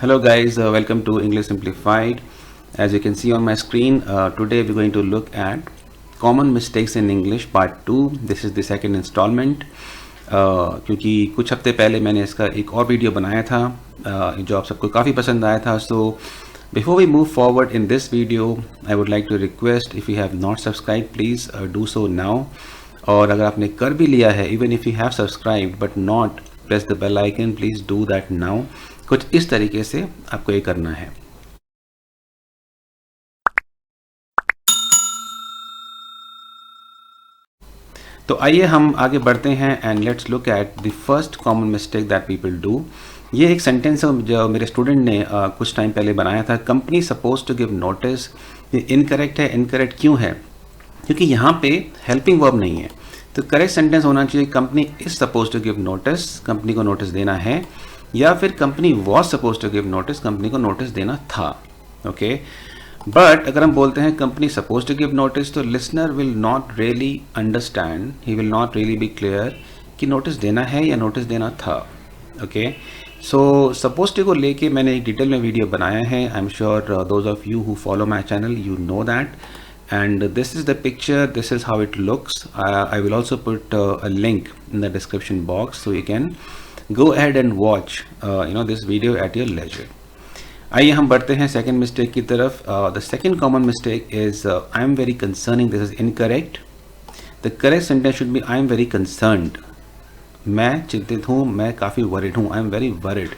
Hello guys, welcome to English Simplified. As you can see on my screen, today we're going to look at common mistakes in English part 2. This is the second installment. क्योंकि कुछ हफ्ते पहले मैंने इसका एक और video बनाया था जो आप सबको काफ़ी पसंद आया था. So before we move forward in this video, I would like to request, if you have not subscribed, please do so now. और अगर आपने कर भी लिया है, even if you have subscribed but not press the bell icon, please do that now. कुछ इस तरीके से आपको ये करना है. तो आइए हम आगे बढ़ते हैं and let's look at the first common mistake that people do. ये एक सेंटेंस है जो मेरे स्टूडेंट ने कुछ टाइम पहले बनाया था. Company suppose to give notice. ये इनकरेक्ट है. इनकरेक्ट क्यों है? क्योंकि यहाँ पे हेल्पिंग वर्ब नहीं है. तो करेक्ट सेंटेंस होना चाहिए company is suppose to give notice. Company को नोटिस देना है. या फिर company was suppose to give notice. Company को नोटिस देना था. ओके बट अगर हम बोलते हैं company suppose to give notice, तो listener will not really understand, he will not really be clear कि नोटिस देना है या नोटिस देना था. ओके सो सपोज टू को लेके मैंने एक डिटेल में वीडियो बनाया है. आई am sure those of you who follow my channel you know that. And this is the picture, this is how it looks. I will also put a link in the description box so you can go ahead and watch this video at your leisure. आइए हम बढ़ते हैं second mistake की तरफ. The second common mistake is I am very concerning. This is incorrect. The correct sentence should be I am very concerned. मैं चिंतित हूँ, मैं काफ़ी वरिड हूँ. I am very worried.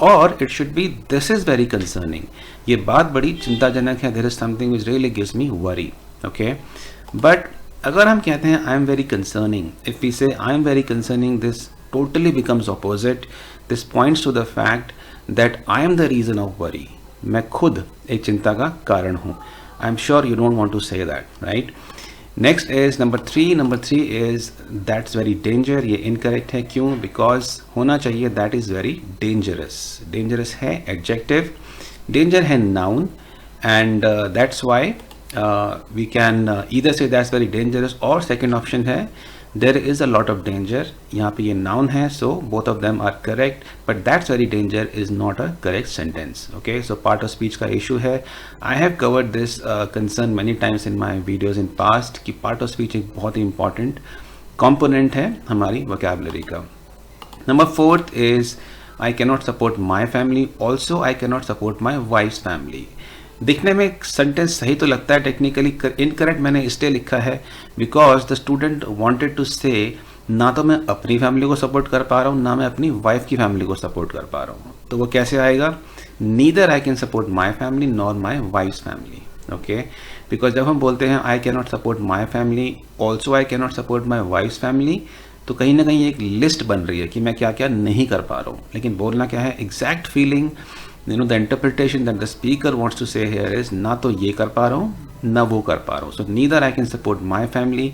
और it should be this is very concerning. ये बात बड़ी चिंताजनक है. There is something which really gives me worry. Okay but अगर हम कहते हैं I am very concerning, if we से आई am very concerning, this totally becomes opposite. This points to the fact that I am the reason of worry. मैं खुद एक चिंता का कारण हूँ. I am sure you don't want to say that, right. Next is number three is that's very danger. ये incorrect है. क्यों? बिकॉज होना चाहिए that is very dangerous. Dangerous है एडजेक्टिव, डेंजर है noun, and that's why we can either say that's very dangerous, और second option है there is a lot of danger. यहाँ पे ये नाउन है, so both of them are correct, but that's very danger is not a correct sentence. Okay so part of speech का issue है. I have covered this concern many times in my videos in past कि part of speech एक बहुत ही important component है हमारी vocabulary का. Number fourth is I cannot support my family. Also I cannot support my wife's family. दिखने में sentence सही तो लगता है, टेक्निकली इनकरेक्ट मैंने इसलिए लिखा है because the student wanted to say ना तो मैं अपनी फैमिली को सपोर्ट कर पा रहा हूँ, ना मैं अपनी वाइफ की फैमिली को सपोर्ट कर पा रहा हूँ. तो वो कैसे आएगा? Neither I can support my family nor my wife's family. Okay because जब हम बोलते हैं I can not support my family, also I can not support my wife's family, तो कहीं ना कहीं एक लिस्ट बन रही है कि मैं क्या क्या नहीं कर पा रहा हूँ. लेकिन बोलना क्या है? Exact feeling, the interpretation that the speaker wants to say here is ना तो ये कर पा रहा हूँ ना वो कर पा रहा हूँ. So neither I can support my family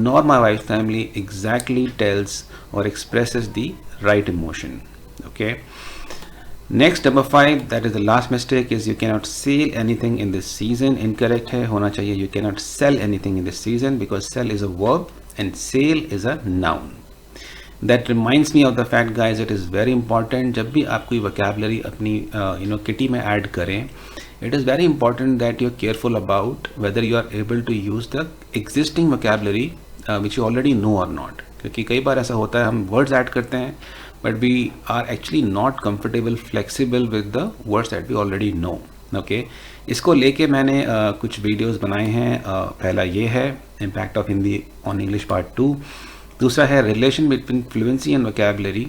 nor my wife's family exactly tells or expresses the right emotion. Okay. Next, number 5, that is the last mistake, is you cannot sell anything in this season. Incorrect है. होना चाहिए you cannot sell anything in this season, because sell is a verb and sale is a noun. That reminds me of the fact, guys, it is very important. जब भी आप कोई vocabulary अपनी kitty में add करें, it is very important that you're careful about whether you are able to use the existing vocabulary which you already know or not. क्योंकि कई बार ऐसा होता है हम words add करते हैं but we are actually not comfortable, flexible with the words that we already know. Okay, इसको लेके मैंने कुछ videos बनाए हैं. पहला ये है impact of Hindi on English part 2. दूसरा है relation between fluency and vocabulary.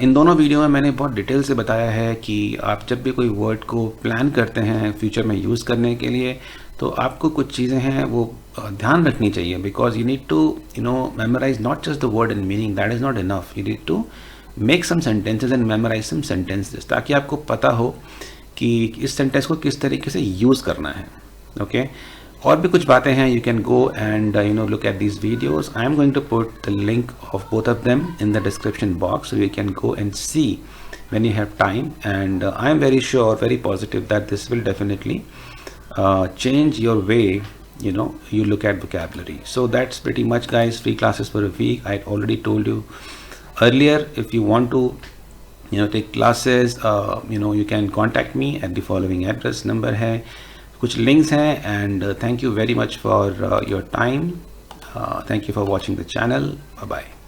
इन दोनों वीडियो में मैंने बहुत डिटेल से बताया है कि आप जब भी कोई वर्ड को प्लान करते हैं फ्यूचर में यूज़ करने के लिए, तो आपको कुछ चीज़ें हैं वो ध्यान रखनी चाहिए. Because you need to memorise not just the word and meaning, that is not enough. You need to make some sentences and memorise some sentences, ताकि आपको पता हो कि इस सेंटेंस को किस तरीके से यूज़ करना है. ओके और भी कुछ बातें हैं. You can go and look at these videos. I am going to put the link of both of them in the description box, so you can go and see when you have time, and I am very sure, very positive that this will definitely change your way you look at vocabulary. So that's pretty much, guys. Free classes for a week. I already told you earlier, if you want to take classes, you can contact me at the following address, number है, कुछ links हैं, and thank you very much for your time. Thank you for watching the channel. Bye bye.